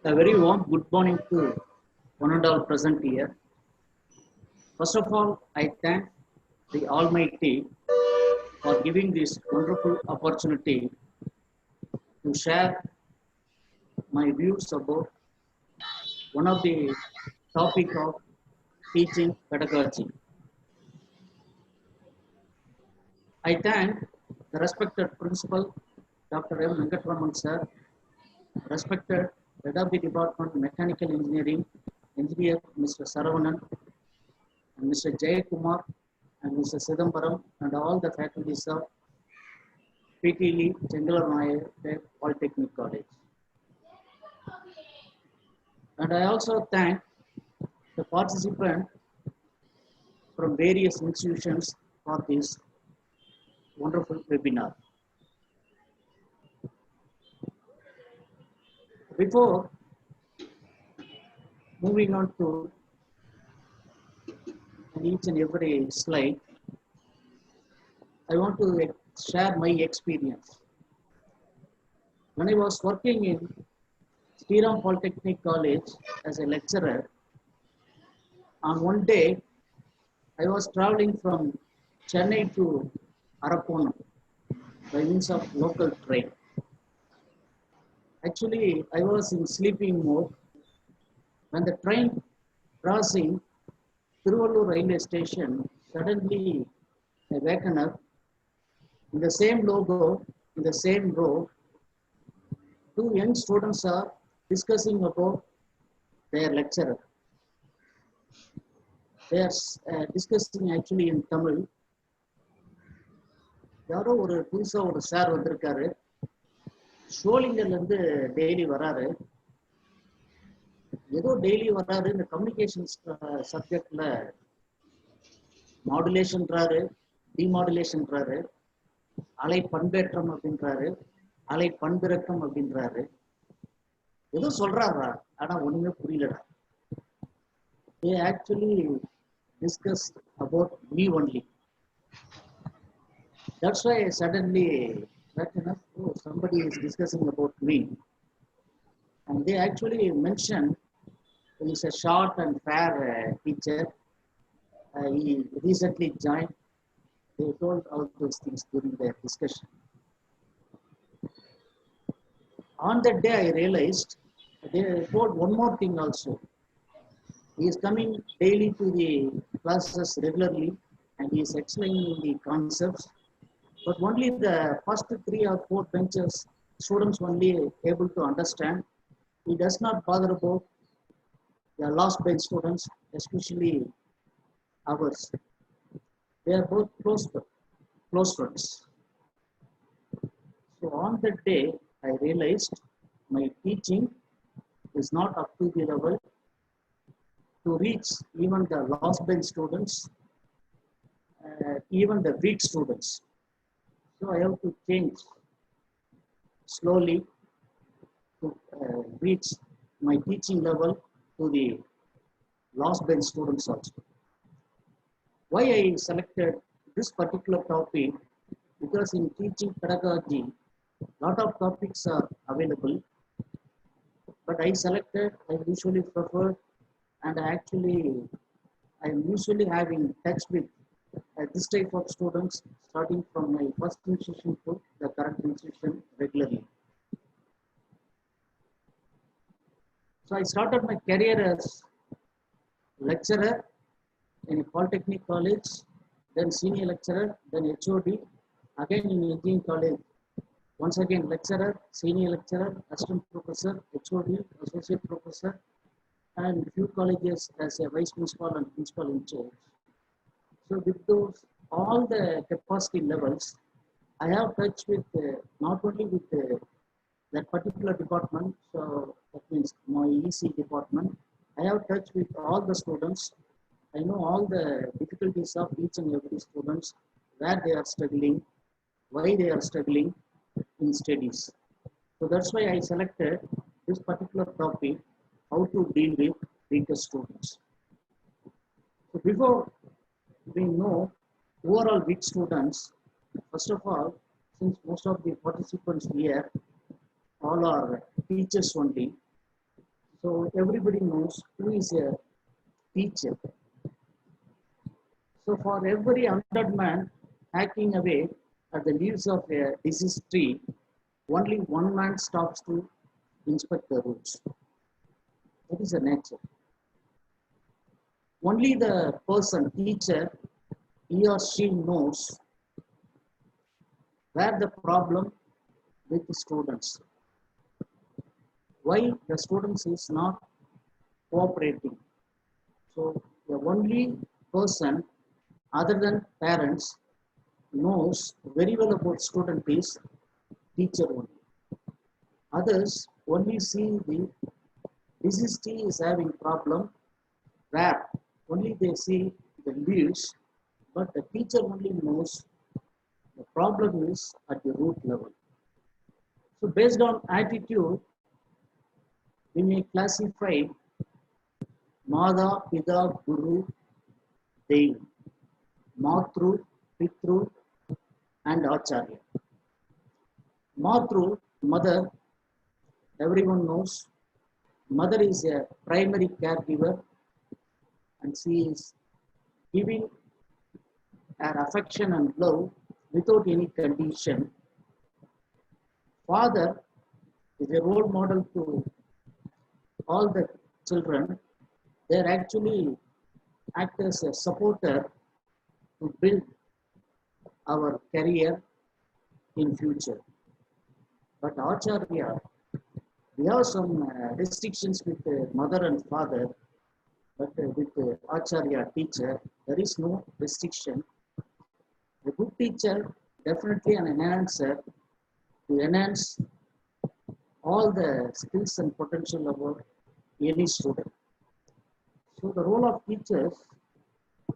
A very warm good morning to one and all present here. First of all, I thank the Almighty for giving this wonderful opportunity to share my views about one of the topic of teaching pedagogy. I thank the respected principal, Dr. M. Venkatraman sir, respected head of the department mechanical engineering, engineer Mr. Saravanan, and Mr. Jayakumar, and Mr. Sidambaram, and all the faculties of P.T.Lee CHENGALVAYANA Polytechnic College. And I also thank the participants from various institutions for this wonderful webinar. Before moving on to each and every slide, I want to share my experience. When I was working in Sriram Polytechnic College as a lecturer, on one day I was traveling from Chennai to Arappona by means of local train. Actually, I was in sleeping mode when the train crossing Tiruvallur railway station. Suddenly I waken up in the same logo, in the same row. Two young students are discussing about their lecturer. They are discussing actually in Tamil. யாரோ ஒரு புதுசா ஒரு sir வந்திருக்காரு, ஷோலிங்கர்ல இருந்து daily வராரு. ஏதோ daily வராரு, இந்த கம்யூனிகேஷன் சப்ஜெக்ட்ல மாடுலேஷன்றாரு, டிமாடுலேஷன்றாரு, அலை பண்பேற்றம் அப்படின்றாரு, அலை பண்பிறக்கம் அப்படின்றாரு. ஏதோ சொல்றாரா, ஆனா ஒண்ணுமே புரியலடா. They actually discussed about me only. That's why I suddenly recognized, oh, somebody is discussing about me. And they actually mentioned he is a short and fair teacher. He recently joined. They told all those things during their discussion. On that day, I realized they told one more thing also. He is coming daily to the classes regularly and he is explaining the concepts. But only the first 3 or 4 benches, students only able to understand. He does not bother about the last bench students, especially ours. They are both close friends. So on that day, I realized my teaching is not up to the level to reach even the last bench students, even the weak students. So I have to change slowly to reach my teaching level to the last bench students also. Why I selected this particular topic? Because in teaching pedagogy, lot of topics are available, but I usually prefer, and actually I am usually having touch with this type of students starting from my first institution to the current institution regularly. So I started my career as lecturer in a polytechnic college, then senior lecturer, then HOD, again in engineering college, once again lecturer, senior lecturer, assistant professor, HOD, associate professor, and few colleges as a vice principal and principal in charge. So with those, all the capacity levels, I have touched with not only with that particular department, so that means my EC department, I have touched with all the students. I know all the difficulties of each and every students, where they are struggling, why they are struggling in studies. So that's why I selected this particular topic, how to deal with weaker students. So before we know overall weak students, first of all, since most of the participants here all are teachers only, So everybody knows who is a teacher. So for every 100 men hacking away at the leaves of a diseased tree, only one man stops to inspect the roots. That is the nature. Only the person, teacher, he or she knows where the problem with the students, why the students is not cooperating. So the only person other than parents knows very well about student is teacher only. Others only see the disease is having problem where only they see the leaves, but the teacher only knows the problem is at the root level. So based on attitude, we may classify Mada, Pida, Guru, Dev, Matru, Pitru, and Acharya. Matru, mother, everyone knows. Mother is a primary caregiver and she is giving her affection and love without any condition. Father is a role model to all the children. They actually act as a supporter to build our career in future. But Acharya, we have some restrictions with mother and father, but with Acharya teacher, there is no restriction. A good teacher definitely an enhancer to enhance all the skills and potential of any student. So the role of teachers,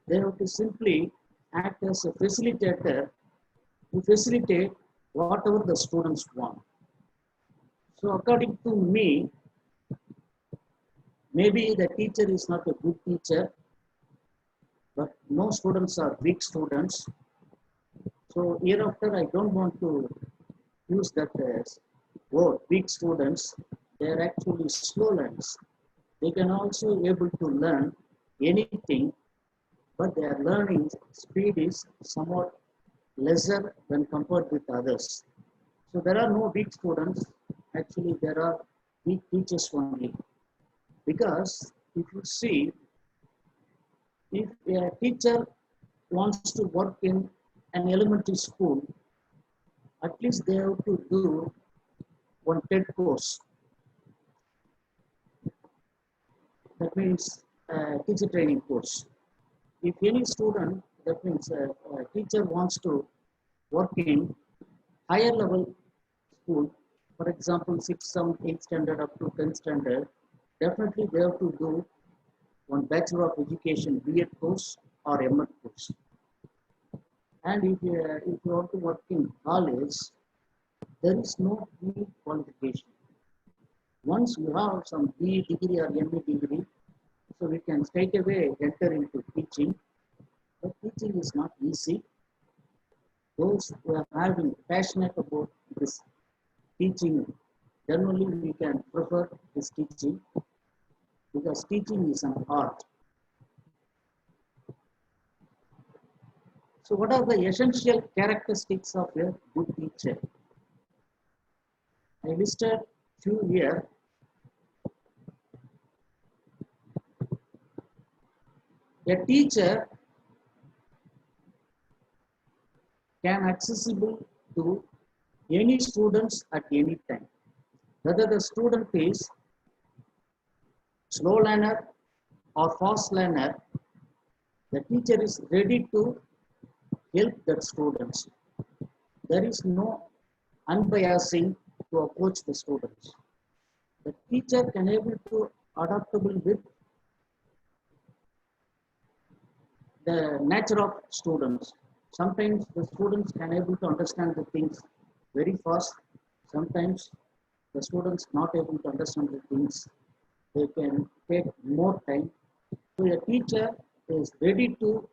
they have to simply act as a facilitator to facilitate whatever the students want. So according to me, maybe the teacher is not a good teacher, but no students are weak students. So hereafter, I don't want to use that word, weak students. They are actually slow learners. They can also able to learn anything, but their learning speed is somewhat lesser when compared with others. So there are no weak students. Actually, there are weak teachers only. Because if you see, if a teacher wants to work in an elementary school, at least they have to do one TED course. That means teacher training course. If any student, that means a teacher wants to work in higher level school, for example, 6th, 7th, 8th standard up to 10th standard, definitely they have to do one Bachelor of Education B.Ed course or M.Ed course. And if you want to work in college, there is no B qualification. Once you have some B degree or MA degree, so we can straight away enter into teaching. But teaching is not easy. Those who are having passionate about this teaching, then only we can prefer this teaching, because teaching is an art. So what are the essential characteristics of a good teacher? I listed few here. A teacher can accessible to any students at any time. Whether the student is slow learner or fast learner, the teacher is ready to help that students. There is no unbiasing to approach the students. The teacher can able to adaptable with the nature of students. Sometimes the students can able to understand the things very fast. Sometimes the students not able to understand the things. They can take more time. So a teacher is ready to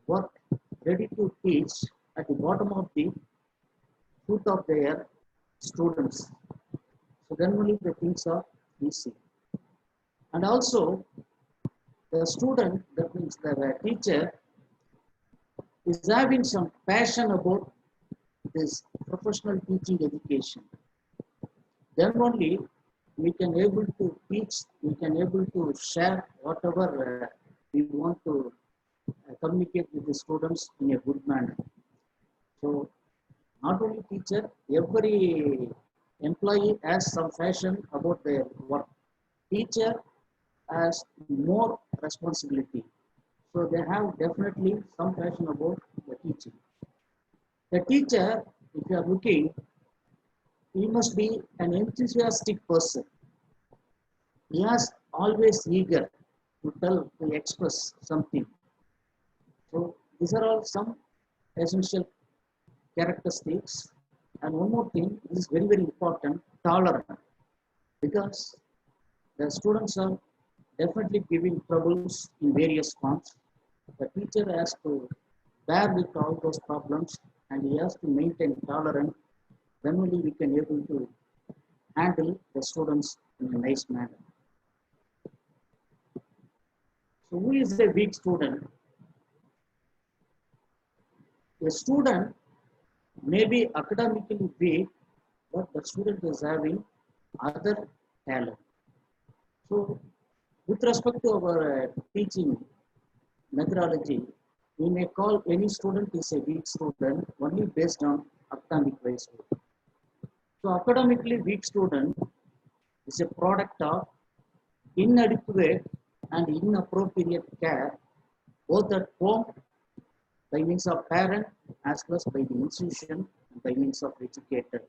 work, ready to teach at the bottom of the foot of their students. So then only the things are easy. And also the student, that means the teacher, is having some passion about this professional teaching education. Then only we can able to teach, we can able to share whatever we want to communicate with the students in a good manner. So not only teacher, every employee has some passion about their work. Teacher has more responsibility. So they have definitely some passion about the teaching. The teacher, if you are looking, he must be an enthusiastic person. He is always eager to tell, to express something. So these are all some essential characteristics. And one more thing, this is very, very important, tolerant. Because the students are definitely giving troubles in various forms. The teacher has to bear with all those problems and he has to maintain tolerance. Then only we can able to handle the students in a nice manner. So who is a weak student? A student may be academically weak, but the student is having other talent. So with respect to our teaching methodology, we may call any student is a weak student only based on academic wise. So academically weak student is a product of inadequate and inappropriate care both at home by means of parent as well as by the institution by means of educator.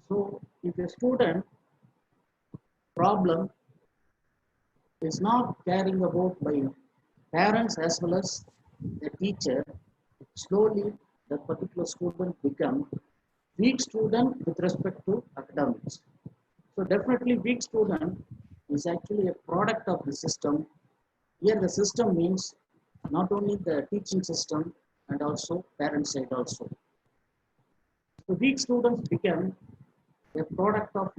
So if a student problem is not caring about by parents as well as the teacher, slowly the particular student become weak student with respect to academics. So definitely weak student is actually a product of the system. Here the system means not only the teaching system and also parent side also. So weak students become a product of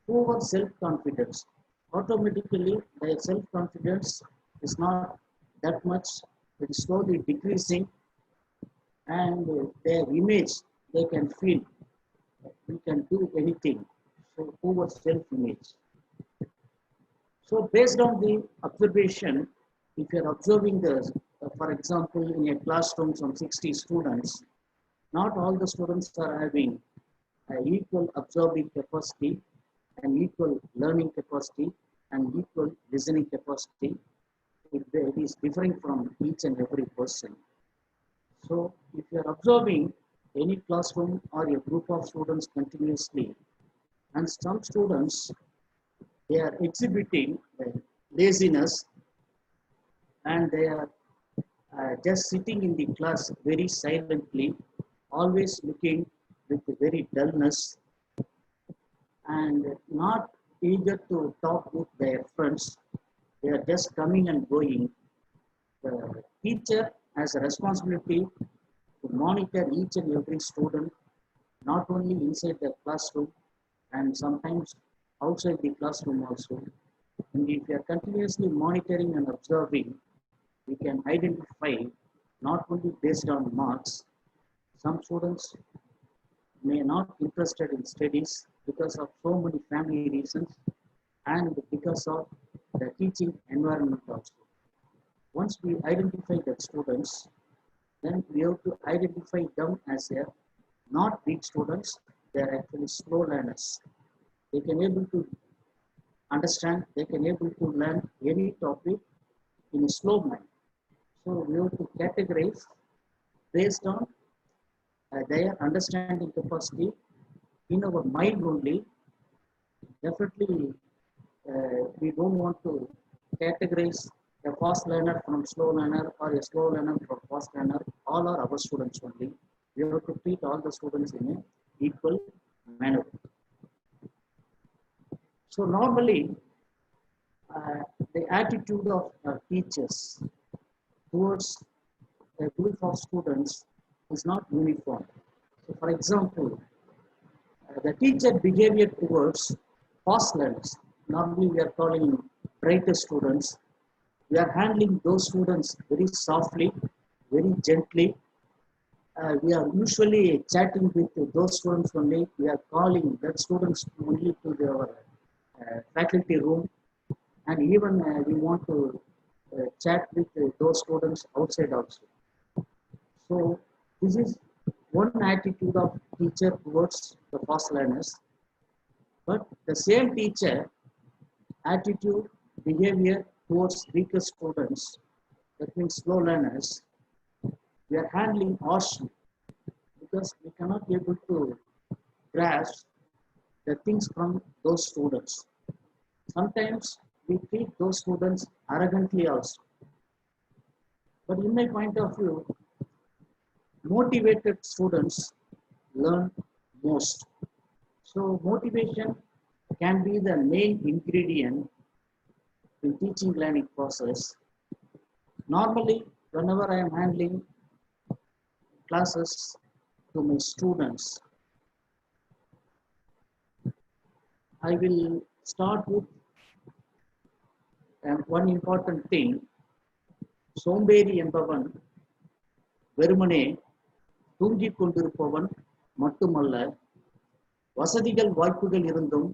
poor self-confidence. Automatically their self-confidence is not that much, it is slowly decreasing and their image they can feel we can do anything. So poor self-image. So based on the observation, if you are observing this, for example, in a classroom some 60 students, not all the students are having equal observing capacity and equal learning capacity and equal listening capacity. It is differing from each and every person. So if you are observing any classroom or a group of students continuously, and some students, they are exhibiting laziness and they are just sitting in the class very silently, always looking with very dullness and not eager to talk with their friends. They are just coming and going. The teacher has a responsibility to monitor each and every student, not only inside the classroom and sometimes outside the classroom also. And if we are continuously monitoring and observing, we can identify not only based on marks, some students may not interested in studies because of so many family reasons and because of the teaching environment also. Once we identify the students, then we have to identify them as a not weak students, they are actually slow learners. They can able to understand, they can able to learn any topic in a slow mind. So we have to categorize based on their understanding capacity in our mind only. Definitely, we don't want to categorize a fast learner from slow learner or a slow learner from fast learner. All are our students only. We have to treat all the students in an equal manner. So normally, the attitude of teachers towards a group of students is not uniform. So for example, the teacher behavior towards fast learners, normally we are calling brightest students. We are handling those students very softly, very gently. We are usually chatting with those students only. We are calling that students only to our faculty room, and even we want to chat with those students outside also. So this is one attitude of teacher towards the fast learners. But the same teacher attitude, behavior towards weaker students, that means slow learners, we are handling harshly because we cannot be able to grasp the things from those students. Sometimes we treat those students arrogantly also. But in my point of view, motivated students learn most. So motivation can be the main ingredient in teaching learning process. Normally, whenever I am handling classes to my students, I will start with one important thing. சோம்பேறி என்பவன் வெறுமனே தூங்கிக் கொண்டிருப்பவன் மட்டுமல்ல, வசதிகள் வாய்ப்புகள் இருந்தும்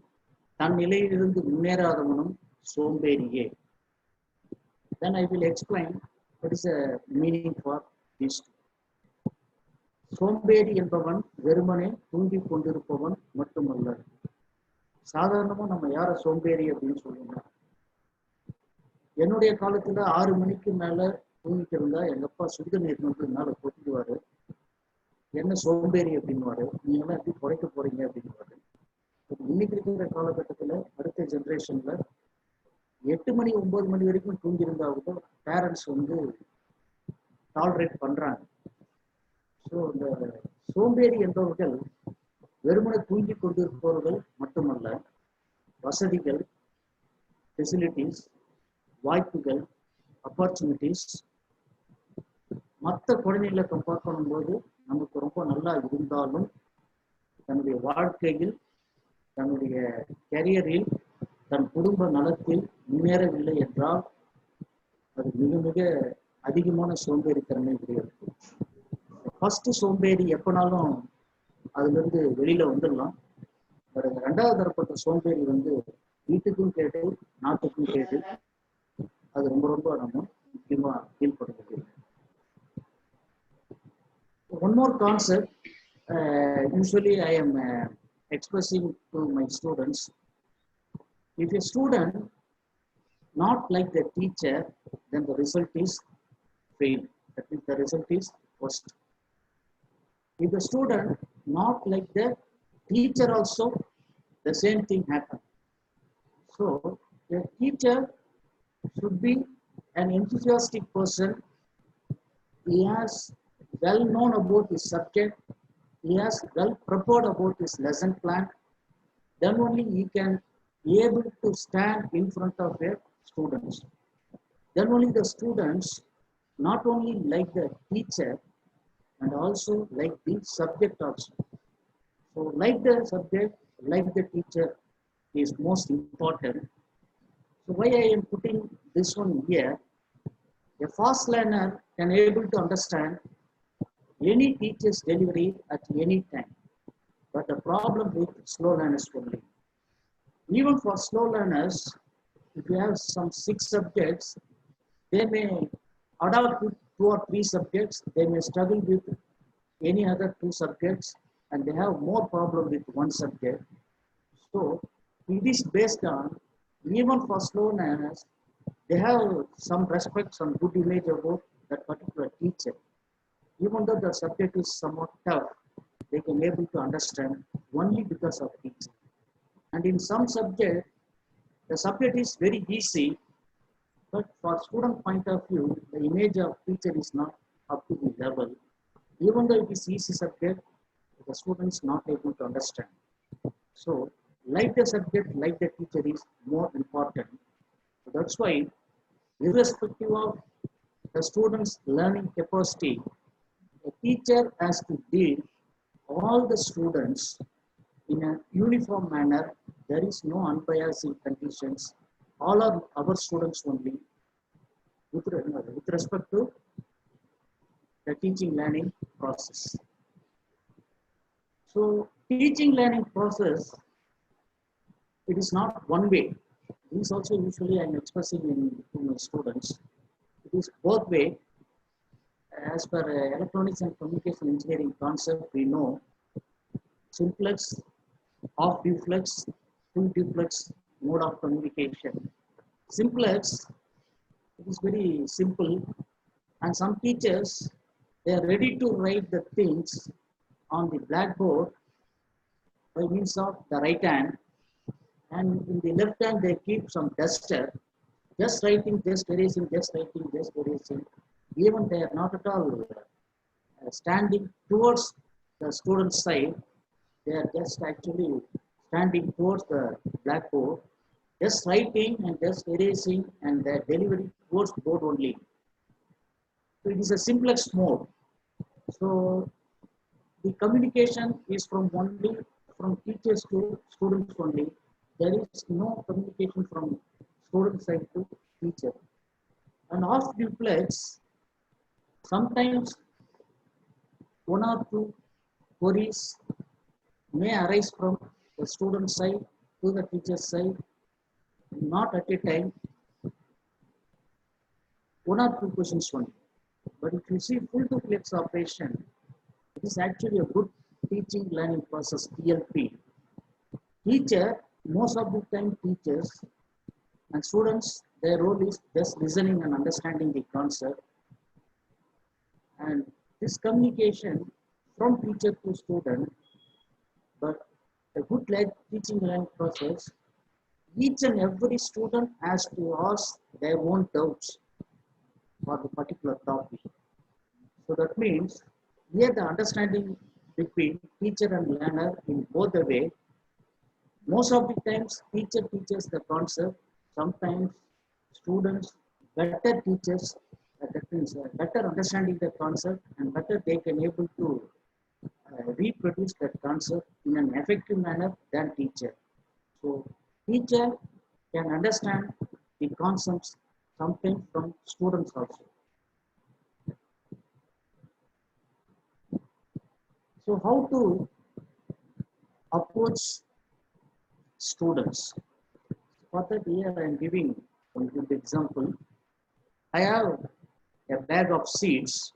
தன் நிலையிலிருந்து முன்னேறாதவனும் சோம்பேறியே. Then I will explain what is the meaning for this. சோம்பேறி என்பவன் வெறுமனே தூங்கிக் கொண்டிருப்பவன் மட்டுமல்ல. சாதாரணமா நம்ம யார சோம்பேறி அப்படின்னு சொல்லுவோம். என்னுடைய காலத்துல 6 மணிக்கு மேல தூங்கிட்டு இருந்தா எங்க அப்பா சுடுதண்ணீர் வந்து மேல கொட்டிடுவாரு. என்ன சோம்பேறி அப்படின்னுவாரு. நீங்க எல்லாம் எப்படி குறைக்க போறீங்க அப்படின்னுவாரு. இன்னைக்கு இருக்கிற காலகட்டத்துல அடுத்த ஜென்ரேஷன்ல 8 மணி 9 மணி வரைக்கும் தூங்கி இருந்தா கூட பேரண்ட்ஸ் வந்து டாலரேட் பண்றாங்க. ஸோ இந்த சோம்பேறி என்பவர்கள் வெறுமனை தூங்கி கொண்டிருப்பவர்கள் மட்டுமல்ல, வசதிகள், ஃபெசிலிட்டிஸ், வாய்ப்புகள், ஆப்பர்ச்சுனிட்டிஸ் மற்ற குழந்தைகளை கம்பேர் பண்ணும்போது நமக்கு ரொம்ப நல்லா இருந்தாலும் தன்னுடைய வாழ்க்கையில், தன்னுடைய கரியரில், தன் குடும்ப நலத்தில் முன்னேறவில்லை என்றால் அது மிக மிக அதிகமான சோம்பேறித்தன்மை இருக்கு. ஃபர்ஸ்ட் சோம்பேறி எப்பனாலும் அதுல இருந்து வெளியில வந்துடலாம். பட் அந்த 2வது தரப்பட்ட சோம்பேறி வந்து வீட்டுக்கும் கேட்டு நாட்டுக்கும் கேட்டு அது ரொம்ப ரொம்ப நம்ம முக்கியமா ஃபீல் பண்ண முடியும். One more concept, usually I am expressing to my students. If a student not like the teacher, then the result is fail. That means the result is worst. If the student not like the teacher also, the same thing happen. So the teacher should be an enthusiastic person. He has well known about his subject. He has well prepared about his lesson plan. Then only he can be able to stand in front of the students. Then only the students not only like the teacher and also like the subject also. So like the subject, like the teacher is most important. So why I am putting this one here, a fast learner can able to understand any teacher's delivery at any time. But the problem with slow learners only. Even for slow learners, if you have some 6 subjects, they may adapt with 2 or 3 subjects, they may struggle with any other 2 subjects, and they have more problem with 1 subject. So it is based on, even for slow learners, they have some respect, some good image about that particular teacher. Even though the subject is somewhat tough, they can able to understand only because of teacher. And in some subject, the subject is very easy, but for student point of view, the image of teacher is not up to the level. Even though it is easy subject, the student is not able to understand. So, like the subject, like the teacher is more important. So that's why, irrespective of the student's learning capacity, the teacher has to deal all the students in a uniform manner. There is no unbiasing conditions. all are our students only with respect to the teaching learning process. So teaching learning process, it is not one way. This also usually I am expressing to my students. It is both way. As per electronics and communication engineering concept, we know simplex, off duplex, full duplex mode of communication. Simplex, it is very simple, and some teachers, they are ready to write the things on the blackboard by means of the right hand, and in the left hand they keep some duster, just writing, just erasing, just writing, just erasing. Even they are not at all standing towards the student's side, they are just actually standing towards the blackboard, just writing and just erasing, and their delivery towards the board only. So it is a simplex mode. So the communication is from teachers to students only. There is no communication from student side to teacher. And off duplex, sometimes one or two queries may arise from the student side to the teacher side, not at a time, one or two questions only. But if you see full duplex operation, it is actually a good teaching learning process, TLP. Teacher, most of the time teachers and students, their role is just listening and understanding the concept. And this communication from teacher to student, but a good teaching learning process, each and every student has to ask their own doubts for the particular topic. So that means here the understanding between teacher and learner in both the way. Most of the times teacher teaches the concept, sometimes students better teachers, that means better understanding the concept and better they can able to reproduce that concept in an effective manner than teacher. So teacher can understand the concepts sometimes from students also. So how to approach students? For that here I am giving one good example. I have a bag of seeds.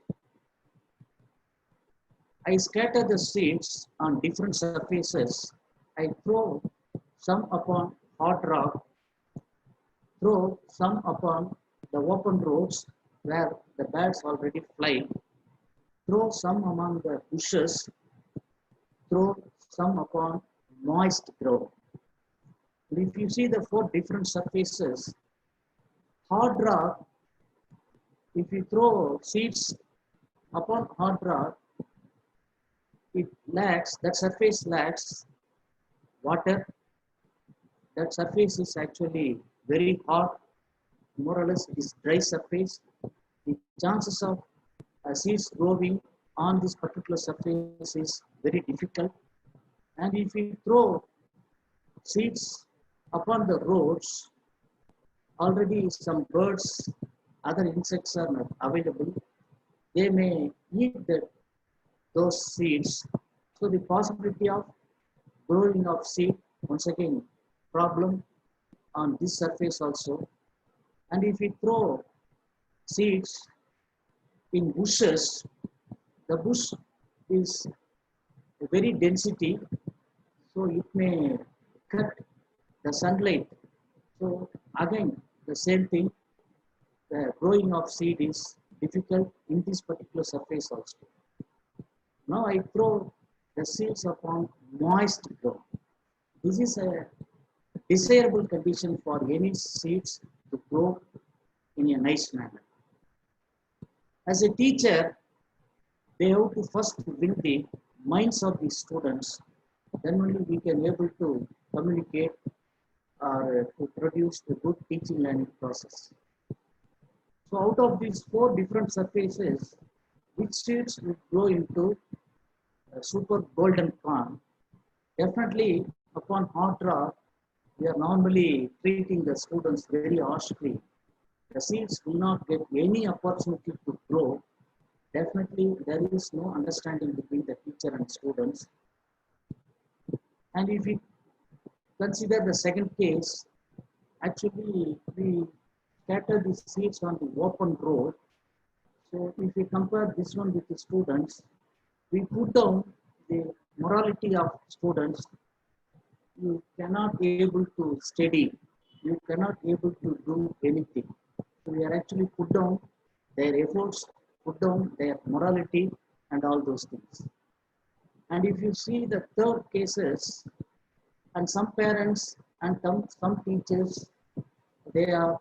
I scatter the seeds on different surfaces. I throw some upon hot rock, throw some upon the open roads where the birds already fly, throw some among the bushes, throw some upon moist ground. And if you see the four different surfaces, hard rock, if you throw seeds upon hard rock, it lacks, that surface lacks water. That surface is actually very hot, more or less it is dry surface. The chances of seeds growing on this particular surface is very difficult. And if you throw seeds upon the roads, already some birds, other insects are not available. They may eat those seeds. So the possibility of growing of seed, once again, problem on this surface also. And if we throw seeds in bushes, the bush is a very density, so it may cut the sunlight. So again, the same thing, the growing of seed is difficult in this particular surface also. Now I throw the seeds upon moist ground. This is a desirable condition for any seeds to grow in a nice manner. As a teacher, they have to first win the minds of the students, then only we can able to communicate or to produce a good teaching learning process. So out of these four different surfaces, which seeds will grow into a super golden corn? Definitely upon hot rock, we are normally treating the students very harshly. The seeds will not get any opportunity to grow. Definitely, there is no understanding between the teacher and students. And if we consider the second case, actually we scatter the seeds on the open road. So if we compare this one with the students, we put down the morality of students. You cannot be able to study, you cannot be able to do anything. So we are actually put down their efforts, put down their morality and all those things. And if you see the third cases, and some parents and some teachers, they are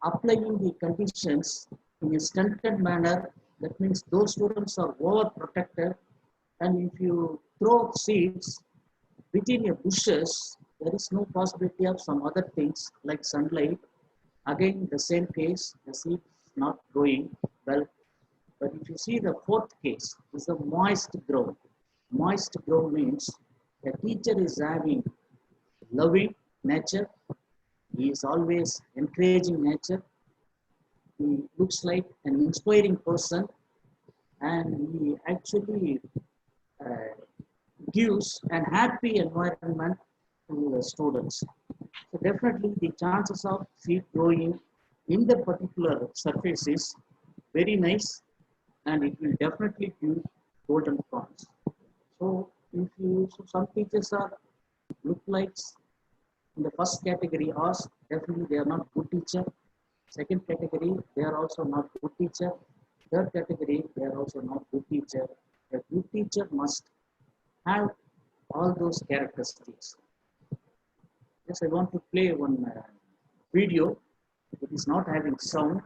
applying the conditions in a stunted manner. That means those students are overprotected. And if you throw seeds within your bushes, there is no possibility of some other things like sunlight. Again, the same case, the seed is not growing well. But if you see the fourth case, is the moist ground. Moist ground means the teacher is having loving nature. He is always encouraging nature. He looks like an inspiring person, and he actually uh, gives an happy environment to the students. So definitely the chances of seed growing in the particular surface is very nice, and it will definitely give golden prawns. So if you, so some teachers are look like in the first category, us definitely they are not good teacher. Second category, they are also not good teacher. Third category, they are also not good teacher. A good teacher must have all those characteristics. Yes, I want to play one video. It is not having sound.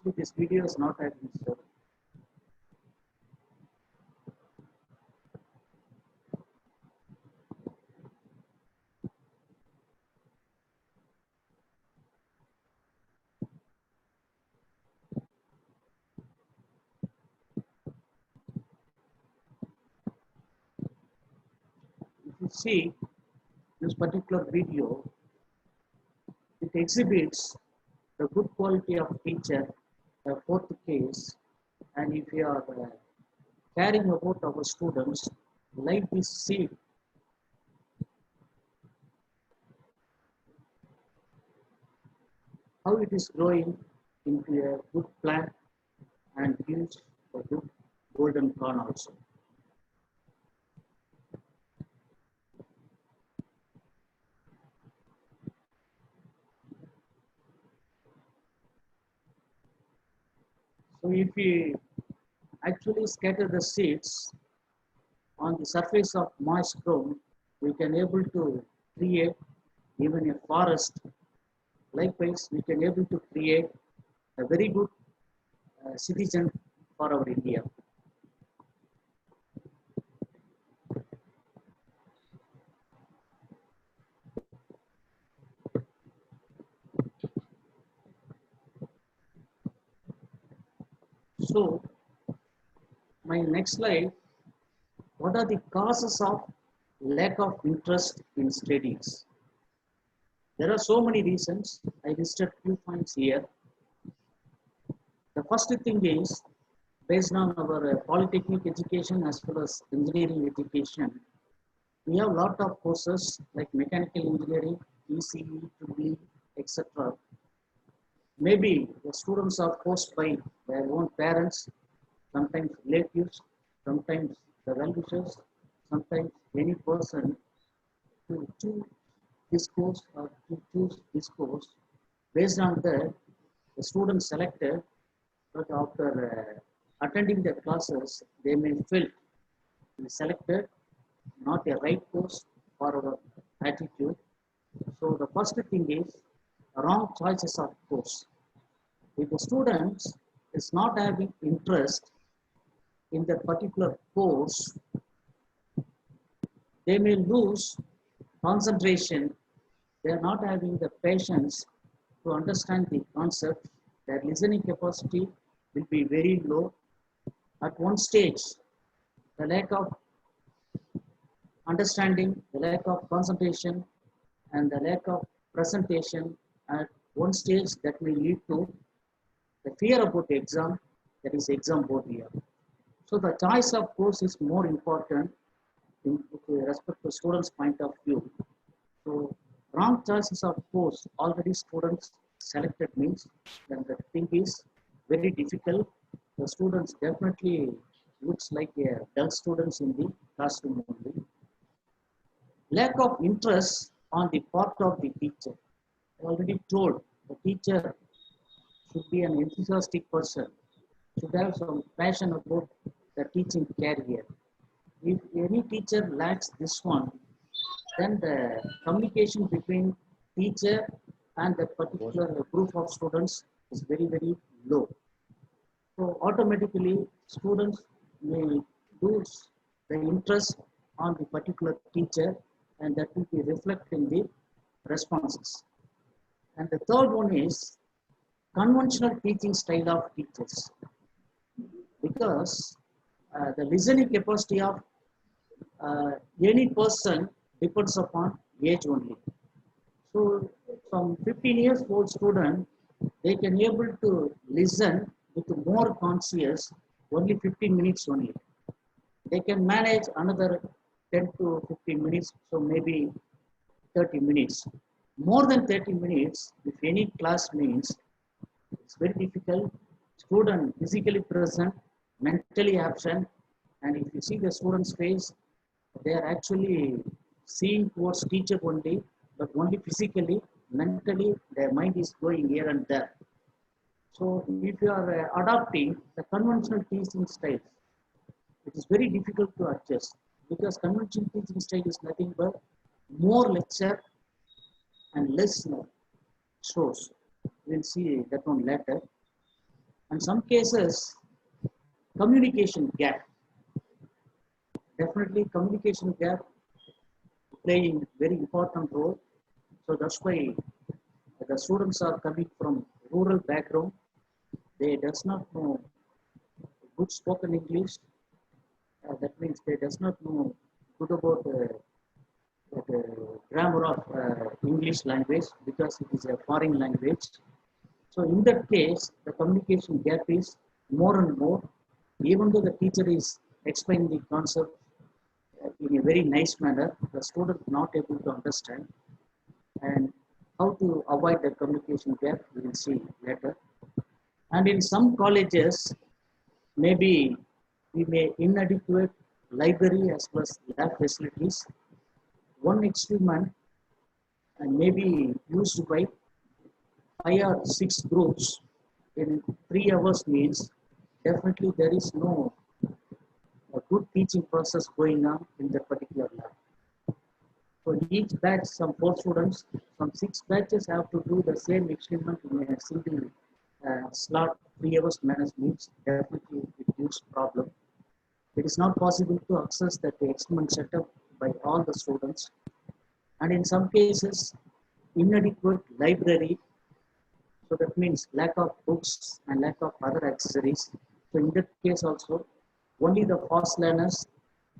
Actually, this video is not having sound. If you see this particular video, it exhibits the good quality of teacher, the fourth case, and if you are caring about our students, like this seed, how it is growing into a good plant and gives a good golden corn also. So if we actually scatter the seeds on the surface of moist ground, we can able to create even a forest. Likewise, we can able to create a very good citizen for our India. So, my next slide, what are the causes of lack of interest in studies? There are so many reasons. I listed few points here. The first thing is, based on our polytechnic education as well as engineering education, we have a lot of courses like mechanical engineering, ECE, 2B, etc. Maybe the students are forced by their own parents sometimes relatives, sometimes the well-wishers, sometimes any person to choose this course or to choose this course. Based on that, the students selected, but after attending the classes, they may feel selected not a right course for our attitude. So the first thing is wrong choices of course. If the student is not having interest in that particular course, they may lose concentration. They are not having the patience to understand the concept. Their listening capacity will be very low. At one stage, the lack of understanding, the lack of concentration, and the lack of presentation at one stage that may lead to the fear about the exam, that is exam board year. So the choice of course is more important in respect to students' point of view. So wrong choices of course already students selected means then the thing is very difficult. The students definitely looks like a dull students in the classroom only. Lack of interest on the part of the teacher. I already told the teacher should be an enthusiastic person, should have some passion about the teaching career. If any teacher lacks this one, then the communication between teacher and the particular group of students is very, very low. So automatically students may lose the interest on the particular teacher, and that will be reflected in the responses. And the third one is conventional teaching style of teachers, because the listening capacity of any person depends upon age only. So from 15 years old student, they can able to listen with more conscious only 15 minutes only. They can manage another 10 to 15 minutes, so maybe 30 minutes. More than 30 minutes, if any class means, it's very difficult. Student physically present, mentally absent, and if you see the student's face, they are actually seeing towards teacher only, but only physically, mentally, their mind is going here and there. So if you are adopting the conventional teaching style, it is very difficult to adjust, because conventional teaching style is nothing but more lecture and less shows. We'll see that one later. And some cases, communication gap. Definitely communication gap playing very important role. So that's why the students are coming from rural background. They does not know good spoken English. That means they does not know good about the grammar of English language, because it is a foreign language. So in that case, the communication gap is more and more, even though the teacher is explaining the concept in a very nice manner, the student not able to understand. And how to avoid the communication gap, we will see later. And in some colleges, maybe we may inadequate library as well as lab facilities. One experiment and maybe used by 5 or 6 groups in 3 hours means definitely there is no a good teaching process going on in that particular lab. So each batch, some 4 students, some 6 batches have to do the same experiment in a single slot, 3 hours management. Definitely it gives problem. It is not possible to access that experiment setup by all the students. And in some cases, inadequate library. So that means lack of books and lack of other accessories. So in that case also, only the fast learners,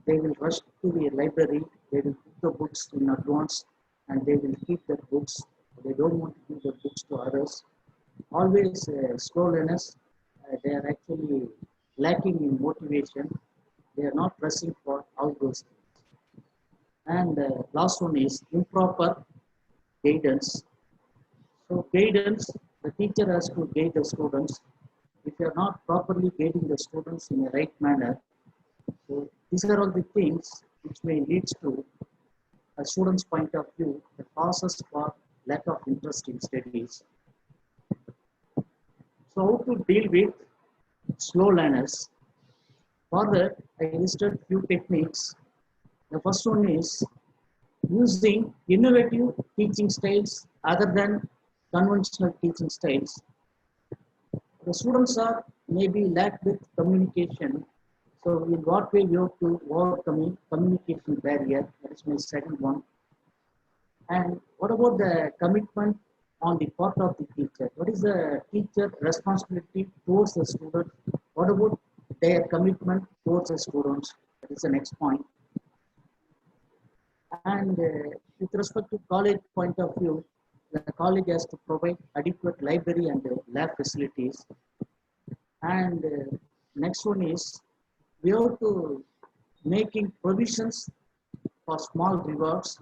they will rush to the library, they will put the books in advance, and they will keep the books. They don't want to give the books to others. Always slow learners, they are actually lacking in motivation. They are not pressing for all those things. And last one is improper guidance. So guidance, the teacher has to guide the students. if you are not properly guiding the students in a right manner, so these are all the things which may lead to a student's point of view, the causes for lack of interest in studies. So how to deal with slow learners? For that, I listed few techniques. The first one is using innovative teaching styles other than conventional teaching styles. The students are maybe lack with communication. So in what way we have to overcome communication barrier? That is my second one. And what about the commitment on the part of the teacher? What is the teacher responsibility towards the student? What about their commitment towards the students? That is the next point. And with respect to college point of view, the college has to provide adequate library and lab facilities. And next one is we have to making provisions for small rewards.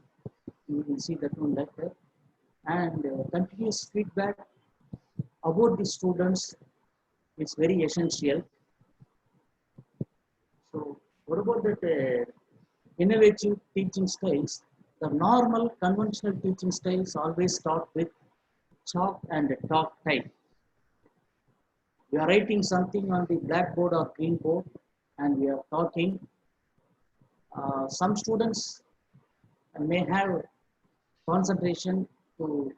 You will see that one later. And continuous feedback about the students is very essential. So what about that innovative teaching styles? The normal conventional teaching styles always start with chalk and talk type. We are writing something on the blackboard or green board and we are talking. Some students may have concentration to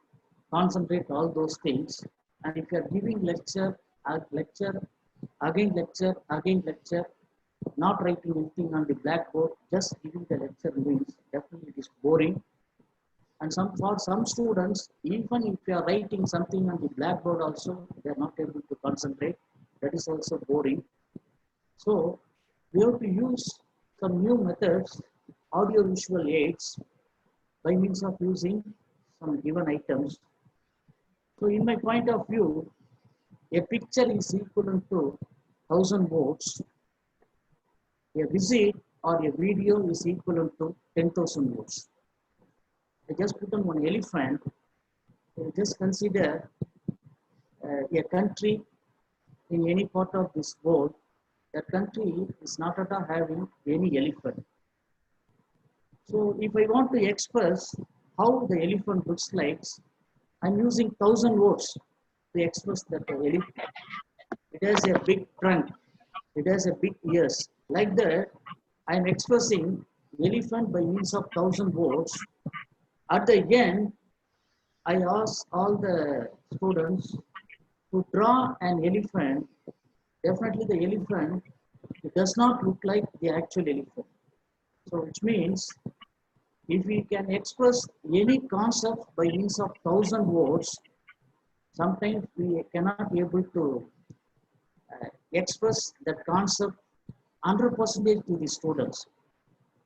concentrate all those things. And if you are giving lecture, again lecture, not writing anything on the blackboard, just giving the lecture means definitely it is boring. And for some students, even if you are writing something on the blackboard also, they are not able to concentrate. That is also boring. So we have to use some new methods, audio-visual aids, by means of using some given items. So in my point of view, a picture is equivalent to 1,000 words. A visit or a video is equivalent to 10,000 words. I just put on one elephant. Just consider a country in any part of this world. That country is not at all having any elephant. So if I want to express how the elephant looks like, I'm using 1,000 words to express that elephant. It has a big trunk. It has a big ears. Like that, I'm expressing elephant by means of 1,000 words. At the end, I ask all the students to draw an elephant. Definitely the elephant, it does not look like the actual elephant. So which means if we can express any concept by means of 1,000 words, sometimes we cannot be able to express that concept 100% to the students.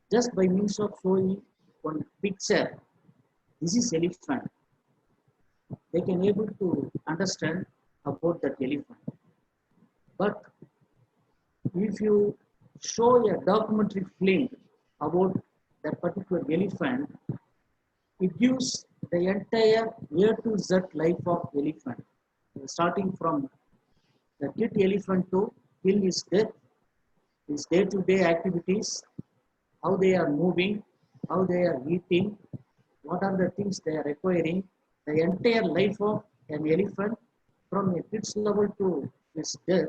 Just by means of showing one picture, this is elephant, they can able to understand about that elephant. But if you show a documentary film about that particular elephant, it gives the entire A to Z life of elephant, starting from the kid elephant to till his death, his day-to-day activities, how they are moving, how they are eating, what are the things they are acquiring, the entire life of an elephant from a kid's level to his death.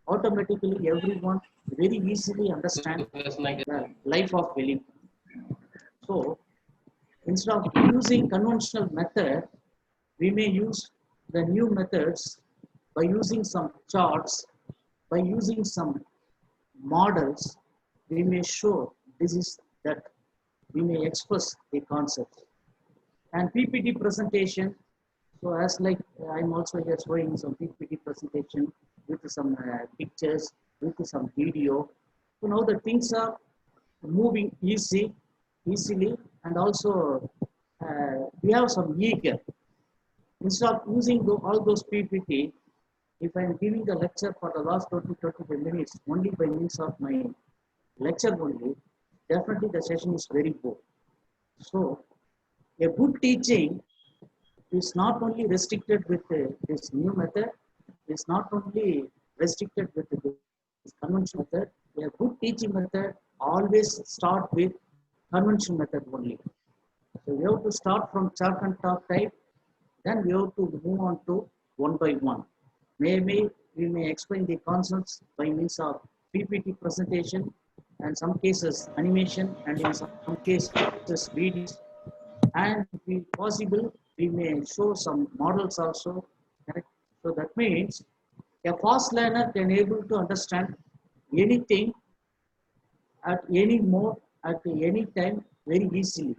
Automatically, everyone very easily understand the life of elephant. So, instead of using conventional method, we may use the new methods by using some charts, by using some models. We may show this is that, we may express the concept. And PPT presentation, so as like I'm also here showing some PPT presentation with some pictures, with some video. So now the things are moving easily, and also we have some eager. Instead of using all those PPT, if I'm giving the lecture for the last 20-25 minutes only by means of my lecture only, definitely the session is very poor. So a good teaching is not only restricted with this new method, is not only restricted with this conventional method. A good teaching method always start with conventional method only. So we have to start from chalk and talk type, then we have to move on to one by one. Maybe we may explain the concepts by means of PPT presentation, and some cases animation, and in some cases videos. And if possible, we may show some models also. Correct? So that means a fast learner can able to understand anything at any mode at any time very easily.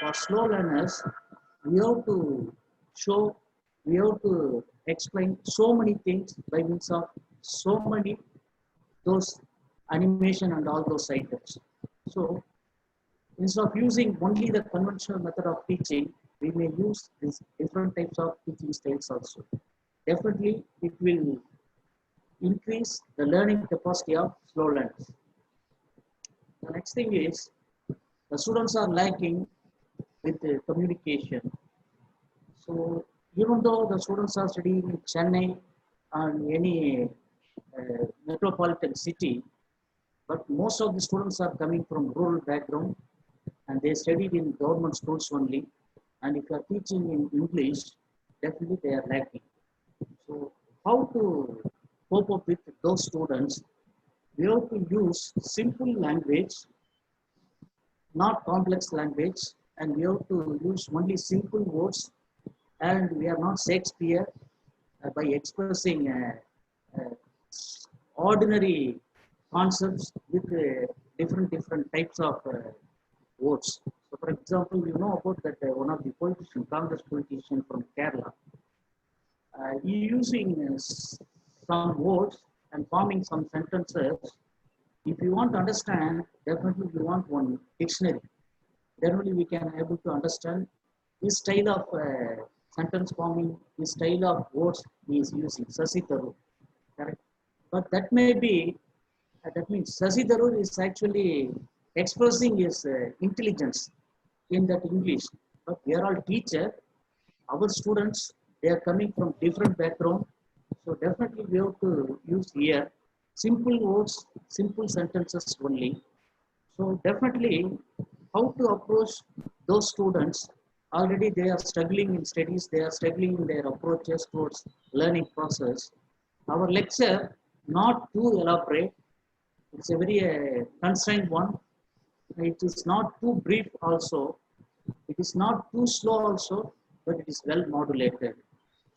For slow learners, we have to show, we have to explain so many things by means of so many those animation and all those items. So instead of using only the conventional method of teaching, we may use these different types of teaching styles also. Definitely, it will increase the learning capacity of slow learners. The next thing is the students are lacking with the communication. So even though the students are studying in Chennai and any metropolitan city, but most of the students are coming from rural background and they studied in government schools only. And if you are teaching in English, definitely they are lacking. So how to cope up with those students? We have to use simple language, not complex language, and we have to use only simple words. And we are not Shakespeare by expressing ordinary concepts with different types of words. So, for example, you know about that one of the politician, Congress politician from Kerala, he using some words and forming some sentences. If you want to understand, definitely we want one dictionary. Then only we can able to understand his style of sentence forming, his style of words he is using. Sasi Tharoor, correct? But that may be, that means Sasi Tharoor is actually expressing his intelligence in that English. But we are all teacher, our students, they are coming from different background. So definitely we have to use here simple words, simple sentences only. So definitely how to approach those students, already they are struggling in studies, they are struggling in their approaches towards learning process. Our lecture, not too elaborate, it's a very constrained one. It is not too brief also, it is not too slow also, but it is well modulated.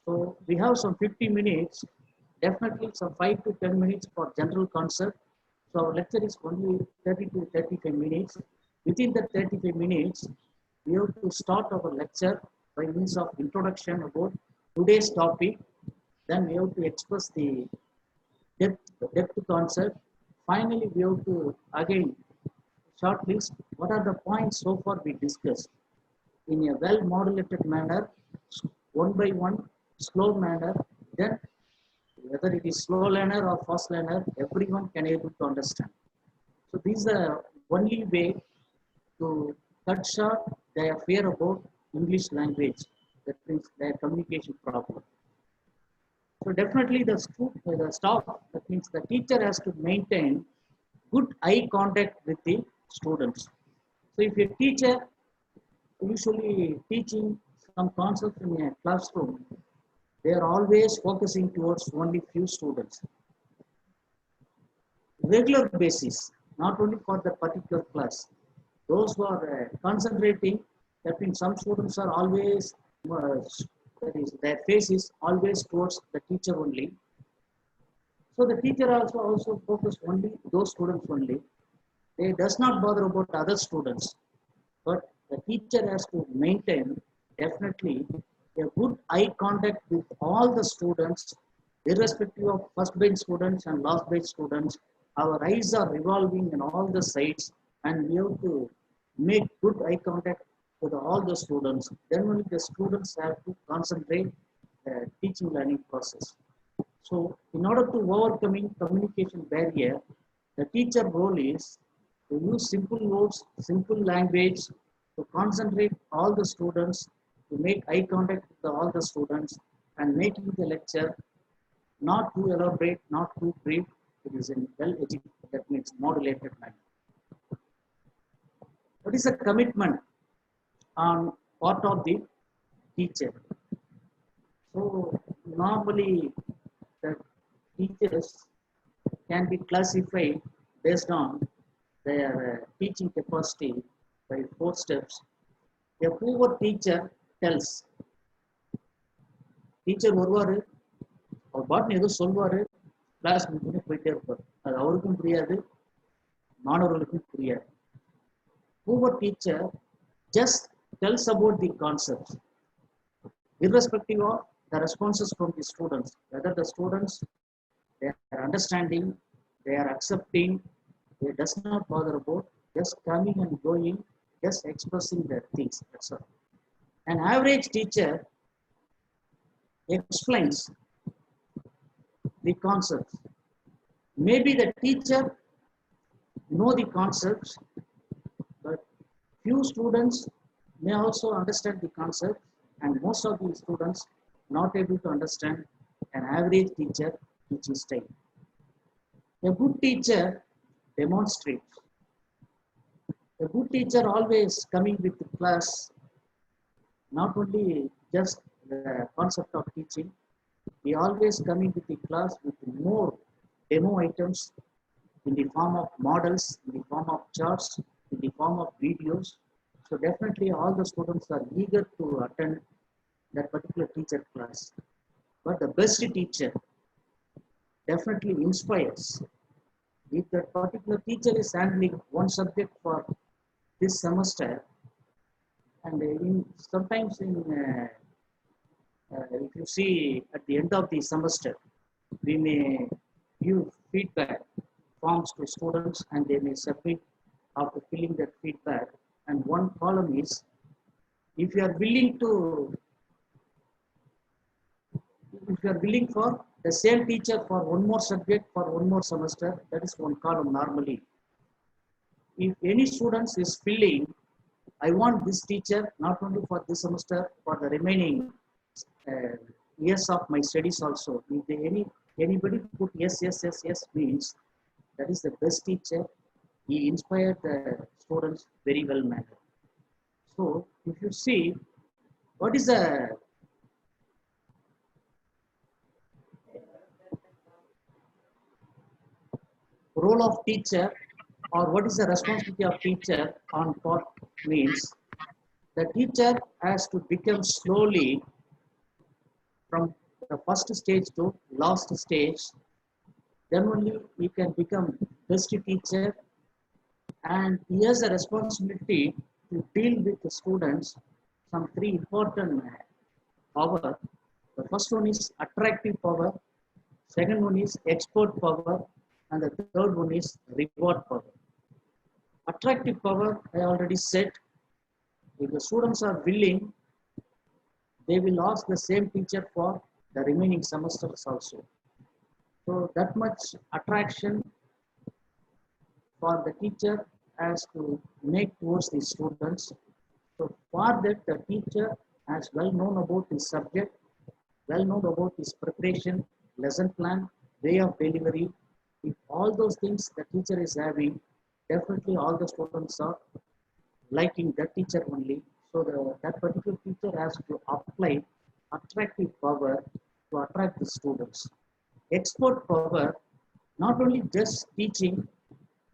So we have some 50 minutes, definitely some 5 to 10 minutes for general concept. So our lecture is only 30 to 35 minutes. Within the 35 minutes, we have to start our lecture by means of introduction about today's topic. Then we have to express the depth concept. Finally, we have to again shortlist what are the points so far we discussed in a well modulated manner, one by one, slow manner. Then whether it is slow learner or fast learner, everyone can able to understand. So this is the only way to cut short their fear about English language, that means their communication problem. So definitely the staff, that means the teacher has to maintain good eye contact with the students. So if a teacher usually teaching some concepts in a classroom, they are always focusing towards only few students. Regular basis, not only for the particular class. Those who are concentrating, that means some students are always, that is, their face is always towards the teacher only. So the teacher also focus only those students only. They does not bother about other students, but the teacher has to maintain definitely a good eye contact with all the students, irrespective of first bench students and last bench students. Our eyes are revolving in all the sides, and we have to make good eye contact with all the students. Then only the students have to concentrate the teaching learning process. So in order to overcoming communication barrier, the teacher role is to use simple words, simple language, to concentrate all the students, to make eye contact with all the students, and making the lecture not too elaborate, not too brief. It is in well educated, that means modulated manner. What is a commitment on part of the teacher? So normally the teachers can be classified based on their teaching capacity by 4 steps. A poor teacher tells, teacher வருவாரு அவர் பாட்டுன்னு ஏதோ சொல்வாரு class முடிஞ்சு போயிட்டே இருப்பார் அது அவருக்கும் புரியாது மாணவர்களுக்கும் புரியாது poor teacher just tells about the concepts irrespective of the responses from the students, whether the students they are understanding, they are accepting, they does not bother about just coming and going, just expressing their things. That's all. An average teacher explains the concepts. Maybe the teacher know the concepts, but few students may also understand the concept, and most of the students not able to understand an average teacher teaching style. A good teacher demonstrates. A good teacher always coming with the class, not only just the concept of teaching, he always coming with the class with more demo items in the form of models, in the form of charts, in the form of videos. So definitely all the students are eager to attend that particular teacher class. But the best teacher definitely inspires. If that particular teacher is handling one subject for this semester, and sometimes if you see at the end of the semester, we may give feedback forms to students and they may submit after filling that feedback. And one column is, if you are willing for the same teacher for one more subject for one more semester, that is one column normally. If any students is filling, I want this teacher not only for this semester, for the remaining years of my studies also. If anybody put yes, yes, yes, yes, means that is the best teacher. He inspired the students very well manner. So if you see, what is the role of teacher, or what is the responsibility of teacher on part means, the teacher has to become slowly from the first stage to last stage, then only he can become best teacher, and he has a responsibility to deal with the students some 3 important power. The first one is attractive power, second one is expert power, and the third one is reward power. Attractive power, I already said, if the students are willing, they will ask the same teacher for the remaining semesters also. So that much attraction for the teacher has to make towards the students. So for that, the teacher has well known about his subject, well known about his preparation, lesson plan, way of delivery. If all those things the teacher is having, definitely all the students are liking that teacher only. So that particular teacher has to apply attractive power to attract the students. Expert power, not only just teaching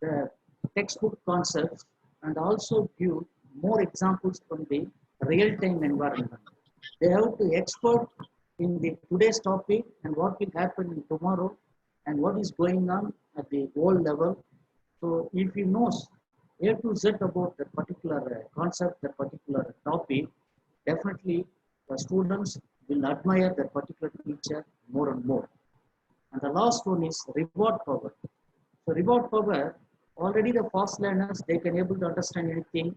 the textbook concepts, and also give more examples from the real-time environment. They have to expert in the today's topic and what will happen in tomorrow and what is going on at the world level. So if he knows A to Z about that particular concept, that particular topic, definitely the students will admire that particular teacher more and more. And the last one is reward power. So reward power, already the fast learners, they can able to understand anything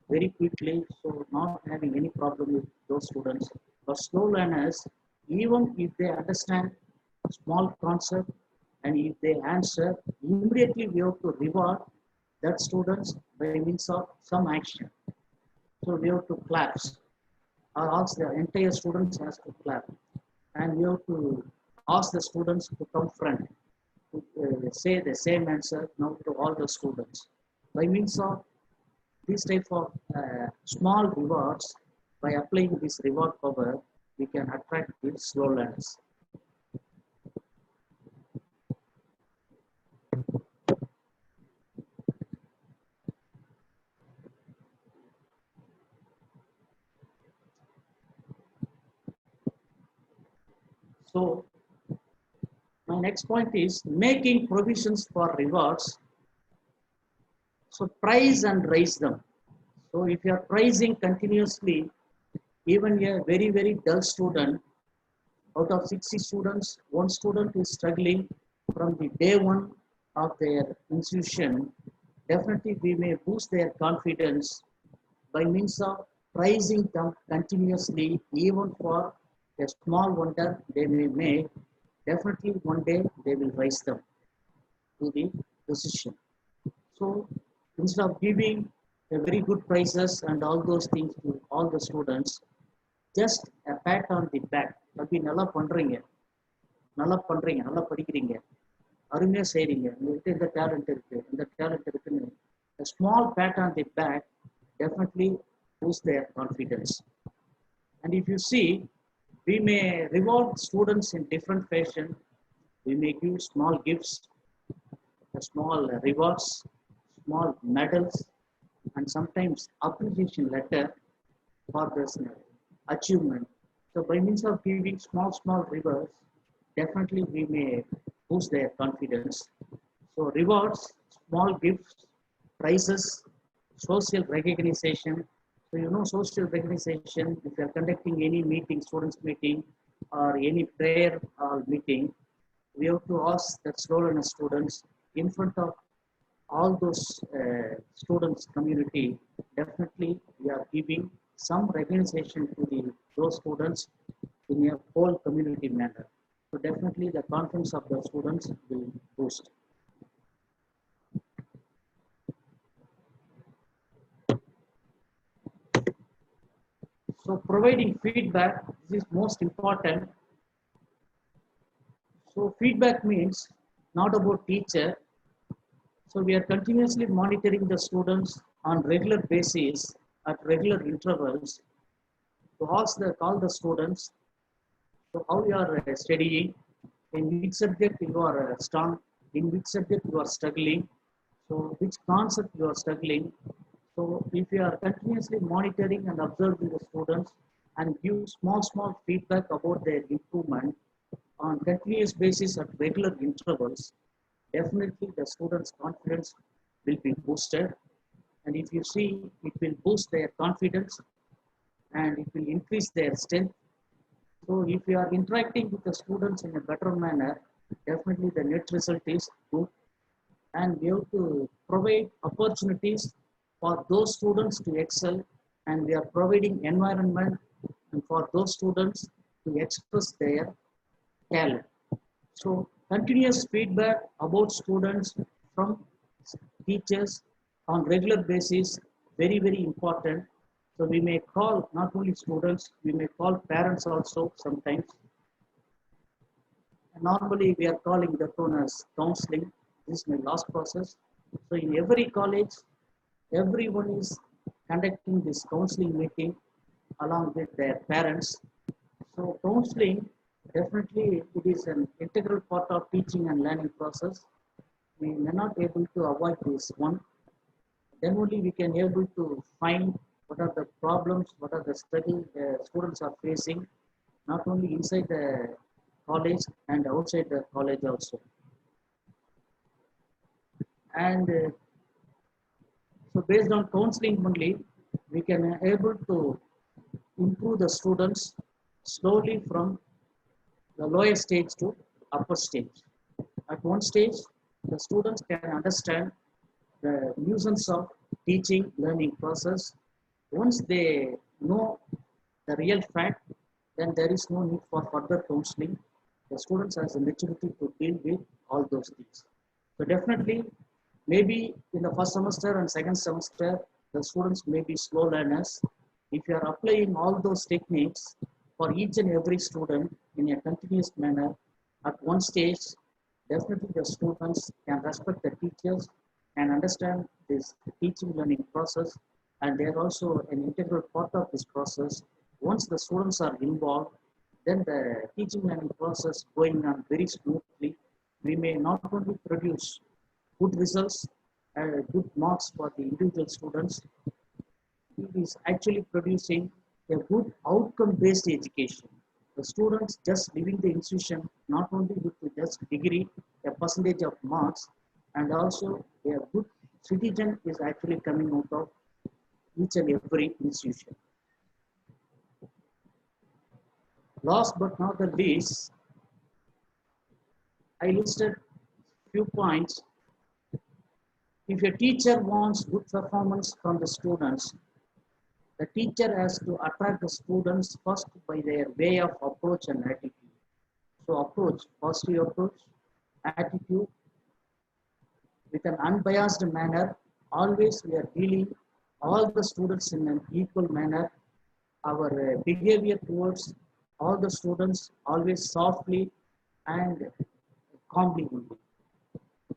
very quickly, so not having any problem with those students. For slow learners, even if they understand small concept and if they answer, immediately we have to reward that students by means of some action. So we have to clap, or ask the entire students has to clap, and we have to ask the students to come front to say the same answer now to all the students. By means of this type of small rewards, by applying this reward power, we can attract the slow learners. So my next point is making provisions for rewards. So price and raise them. So if you are pricing continuously, even a very, very dull student, out of 60 students, one student is struggling from the day one of their institution, definitely we may boost their confidence by means of pricing them continuously, even for a small wonder they may make. Definitely one day they will raise them to the position. So instead of giving a very good prices and all those things to all the students, just a pat on the back. அப்படி நல்லா பண்றீங்க, நல்லா பண்றீங்க, நல்லா படிக்கிறீங்க, அருமையா செய்றீங்க, உங்ககிட்ட இந்த டேலண்ட் இருக்கு, இந்த டேலண்ட் இருக்குன்னு a small pat on the back definitely boosts their confidence. And if you see, we may reward students in different fashion. We may give small gifts, small rewards, small medals, and sometimes appreciation letter for this achievement. So by means of giving small rewards, definitely we may boost their confidence. So rewards, small gifts, prizes, social recognition. So you know social recognition, if you are conducting any meeting, students meeting or any prayer or meeting, we have to ask that students in front of all those students community, definitely we are giving some recognition to those students in a whole community manner. So definitely the confidence of the students will boost. So providing feedback, this is most important. So feedback means not about teacher. So we are continuously monitoring the students on regular basis at regular intervals to call the students. So how you are studying, in which subject you are strong, in which subject you are struggling, so which concept you are struggling. So if you are continuously monitoring and observing the students and give small feedback about their improvement on continuous basis at regular intervals, definitely the students' confidence will be boosted. And if you see, it will boost their confidence and it will increase their strength. So if you are interacting with the students in a better manner, definitely the net result is good. And we have to provide opportunities for those students to excel, and we are providing environment and for those students to express their talent. So continuous feedback about students from teachers on regular basis, very, very important. So we may call not only students, we may call parents also sometimes. And normally we are calling that one as counseling. This is my last process. So in every college, everyone is conducting this counseling meeting along with their parents. So counseling, definitely it is an integral part of teaching and learning process. We may not be able to avoid this one. Then only we can able to find what are the problems, what are the struggles students are facing, not only inside the college and outside the college also. And so based on counseling only, we can able to improve the students slowly from the lower stage to upper stage. At one stage, the students can understand the nuisance of teaching learning process. Once they know the real fact, then there is no need for further counseling. The students has the maturity to deal with all those things. So definitely, maybe in the first semester and second semester, the students may be slow learners. If you are applying all those techniques for each and every student in a continuous manner, At one stage, definitely the students can respect the teachers and understand this teaching learning process, and they are also an integral part of this process. Once the students are involved, then the teaching learning process going on very smoothly. We may not only produce good results, good marks for the individual students, it is actually producing a good outcome-based education. The students just leaving the institution not only with just degree, a percentage of marks, and also a good citizen is actually coming out of each and every institution. Last but not the least, I listed few points. If a teacher wants good performance from the students, the teacher has to attract the students first by their way of approach and attitude. So approach, positive approach, attitude with an unbiased manner. Always we are dealing all the students in an equal manner. Our behavior towards all the students always softly and calmly.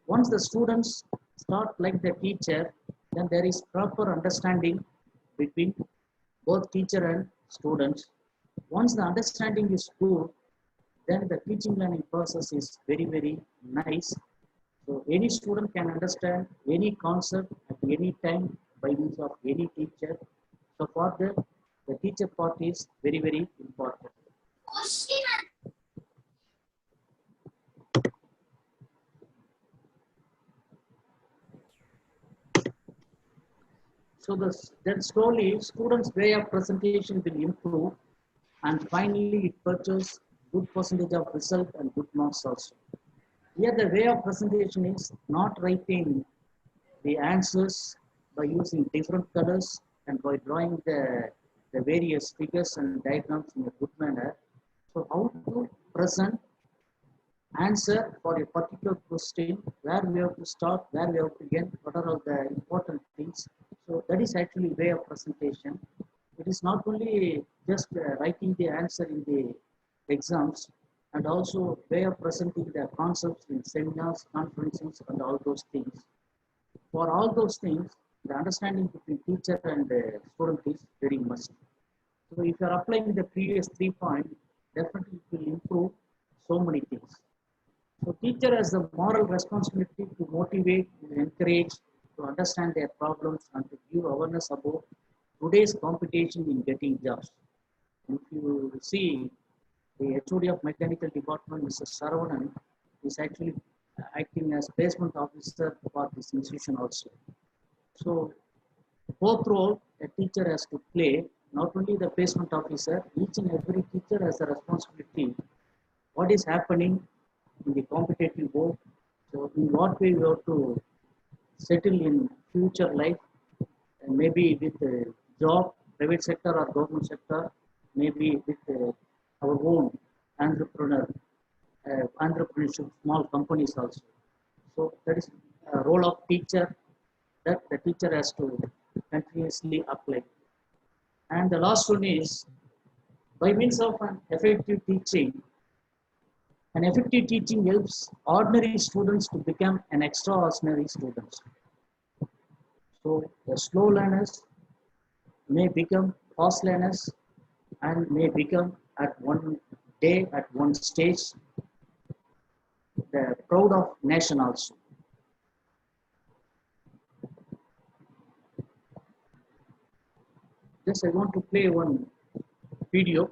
Once the students start like the teacher, then there is proper understanding between both teacher and students. Once the understanding is good, then the teaching learning process is very, very nice. So any student can understand any concept at any time by means of any teacher. So for that, the teacher part is very, very important. So then slowly students' way of presentation will improve, and finally it purchases good percentage of result and good marks also. Here the way of presentation is not writing the answers by using different colors and by drawing the various figures and diagrams in a good manner. So how to present answer for a particular question, where we have to start, where we have to end, what are all the important things. So that is actually way of presentation. It is not only just writing the answer in the exams, and also way of presenting the concepts in seminars, conferences, and all those things. For all those things, the understanding between teacher and student is very must. So if you are applying the previous 3 points, definitely it will improve so many things. So teacher has the moral responsibility to motivate, to encourage, to understand their problems and to give awareness about today's competition in getting jobs. If you see the HOD of mechanical department, Mr. Saravanan, is actually acting as placement officer for this institution also. So both role a teacher has to play, not only the placement officer, each and every teacher has a responsibility. What is happening in the competitive world? So in what way we have to settle in future life, and maybe with a job, private sector or government sector, maybe with our own entrepreneurship, small companies also. So that is a role of teacher that the teacher has to continuously apply. And the last one is by means of an effective teaching helps ordinary students to become an extraordinary students. So the slow learners may become fast learners and may become at one day, at one stage, the proud of nation also. Just I want to play one video.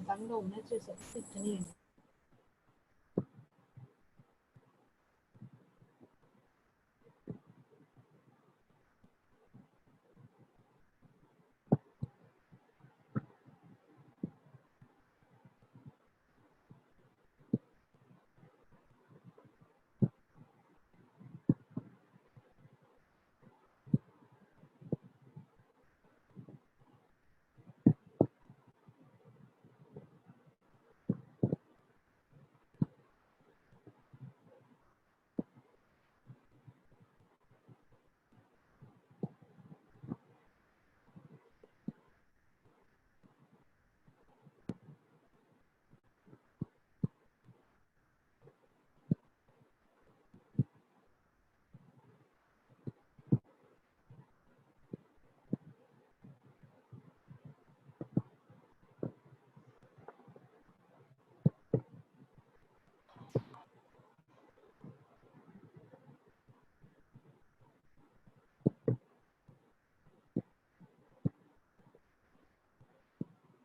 当中呢，就是P.T.Lee。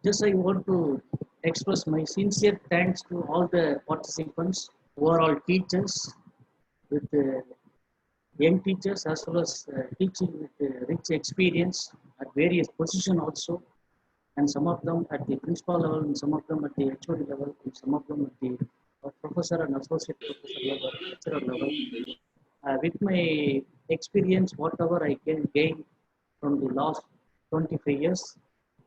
Just I want to express my sincere thanks to all the participants who are all teachers with young teachers as well as teaching with rich experience at various positions also, and some of them at the principal level, and some of them at the HOD level, and some of them at the professor and associate professor level, lecturer level. With my experience, whatever I can gain from the last 25 years,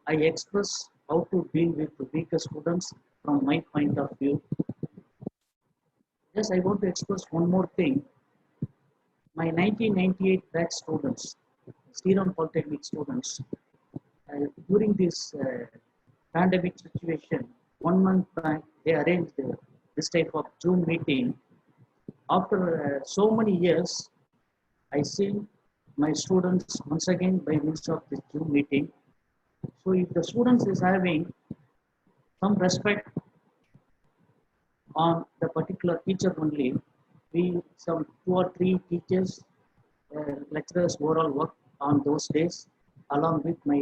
I express how to deal with the weaker students from my point of view. Yes, I want to express one more thing. My 1998 batch students, Sriram Polytechnic students, during this pandemic situation, 1 month back, they arranged this type of Zoom meeting. After so many years, I see my students once again by means of this Zoom meeting. So if the students is having some respect on the particular teacher only, we some 2 or 3 teachers, lecturers overall work on those days along with my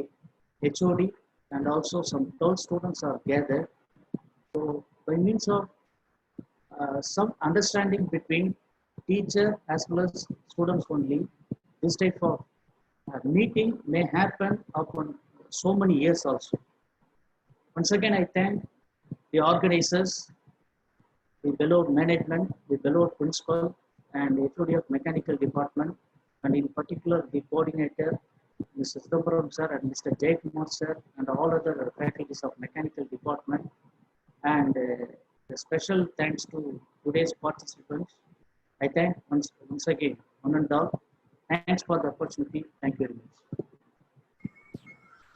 HOD, and also some 12 students are gathered. So by means of some understanding between teacher as well as students only, this type of meeting may happen upon so many years also. Once again, I thank the organizers, the beloved management, the beloved principal, and HOD of mechanical department, and in particular the coordinator, Mr. Siddhapuram sir and Mr. Jaykumar sir, and all other faculties of mechanical department. And a special thanks to today's participants. I thank once again one and all. Thanks for the opportunity. Thank you very much.